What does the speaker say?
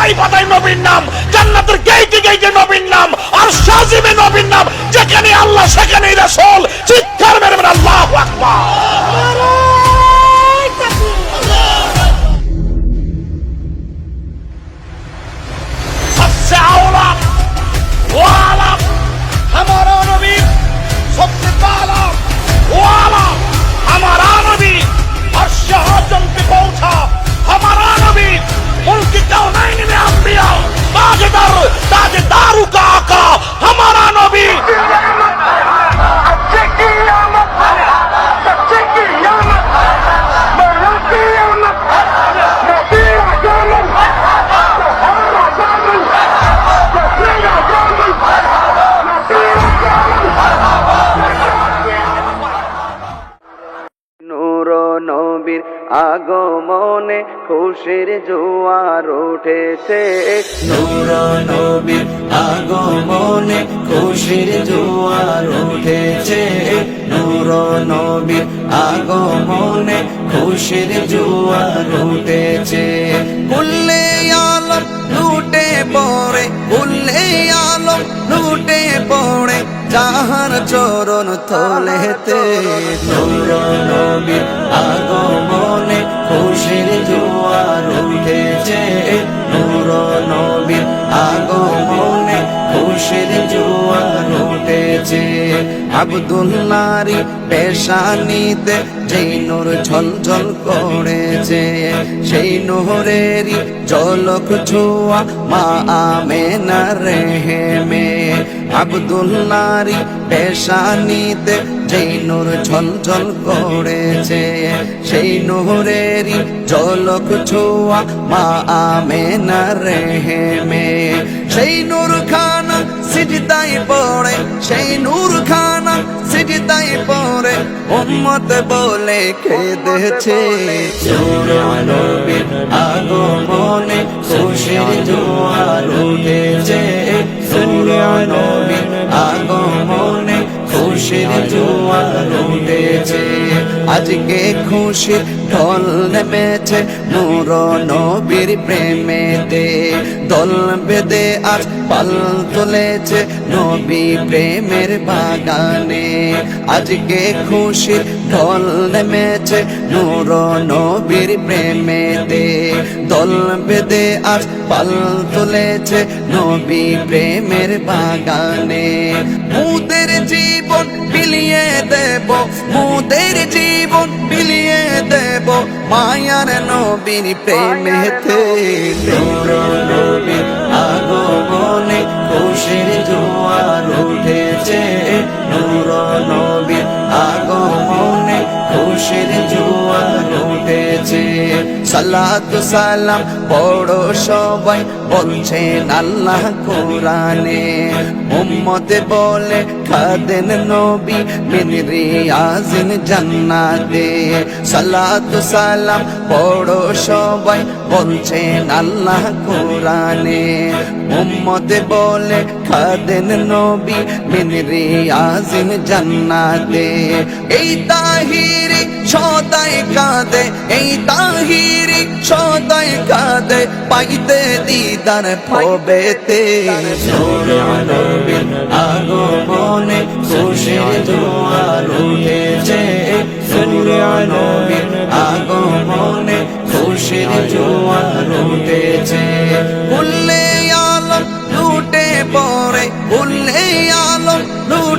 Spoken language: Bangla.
পাতায় পাতায় নবীর নাম, জান্নাতের গেইটে গেইটে নবীর নাম, আর শাজিমে নবীর নাম। যেখানে আল্লাহ সেখানেই রাসূল। চিৎকার মেরে বলেন আল্লাহু আকবার। सबसे आला वाला हमारा नबी, सबसे पहला वाला हमारा नबी, अर्श आज़म पे पहुंचा हमारा नबी, मुल्क कौनैन में अंबिया, ताजदारों का आका हमारा नबी। নবীর আগমনে খুশির জোয়ার উঠেছে, নূর নবীর আগমনে খুশির জোয়ার উঠেছে, নূর নবীর আগমনে খুশির জোয়ার উঠেছে। কুল্লে আলম লুটে পড়ে, কুল্লে আলম লুটে পড়ে যাহার চরণ তলেতে, নূর নবীর আগমনে খুশির জোয়ার উঠেছে, নূর নবীর আগমনে খুশির জোয়ার উঠেছে। আব্দুল্লাহর পেশানিতে যেই নূর ঝলঝল করেছে, সেই নূরেরই ঝলক ছোঁয়া মা আমেনার রেহেমে। আব্দুল্লাহর পেশানিতে যেই নূর ঝলঝল করেছে, সেই নূরেরই ঝলক ছোঁয়া মা আমেনার রেহেমে। সেই নূর খানা সিজদায় পড়ে, সেই নূর খানা সিজদায় পড়ে উম্মত বলে কেঁদেছে, নূর নবীর আগমনে খুশির জোয়ার উঠেছে, নূর নবীর আগমনে খুশির জোয়ার উঠেছে। আজকে খুশির ঢল নেমেছে নূর নবীর প্রেমেতে, দল বেঁধে আজ পাল তুলেছে নবী প্রেমের বাগানে। আজকে খুশির ঢল নেমেছে নূর নবীর প্রেমেতে, দল বেঁধে আজ পাল তুলেছে নবী প্রেমের বাগানে। মুদের জীবন বিলিয়ে দেব, মুদের জীবন বিলিয়ে দেব মায়ার নবীর প্রেমেতে, নূর নবীর আগমনে খুশির জোয়ার উঠেছে, নূর নবীর আগমনে খুশির জোয়ার উঠেছে। সালাতু সালাম পড়ো সবাই বলছেন আল্লাহ কোরআনে, উম্মতে বলে খাদেন নবী মিন রিয়াজিন জান্নাতে। সালাতু সালাম পড়ো সবাই বলছেন আল্লাহ কোরআনে, উম্মতে বলে খাদেন নবী মিন রিয়াজিন জান্নাতে। এই তাহিরি সদাই কাঁদে, এই তাহিরি সদাই কাঁদে পাইতে দিদার পবেতে, নূর নবীর আগমনে খুশির জোয়ার উঠেছে, নূর নবীর আগমনে খুশির জোয়ার উঠেছে। কুল্লে আলম লুটে পড়ে, কুল্লে আলম লুটে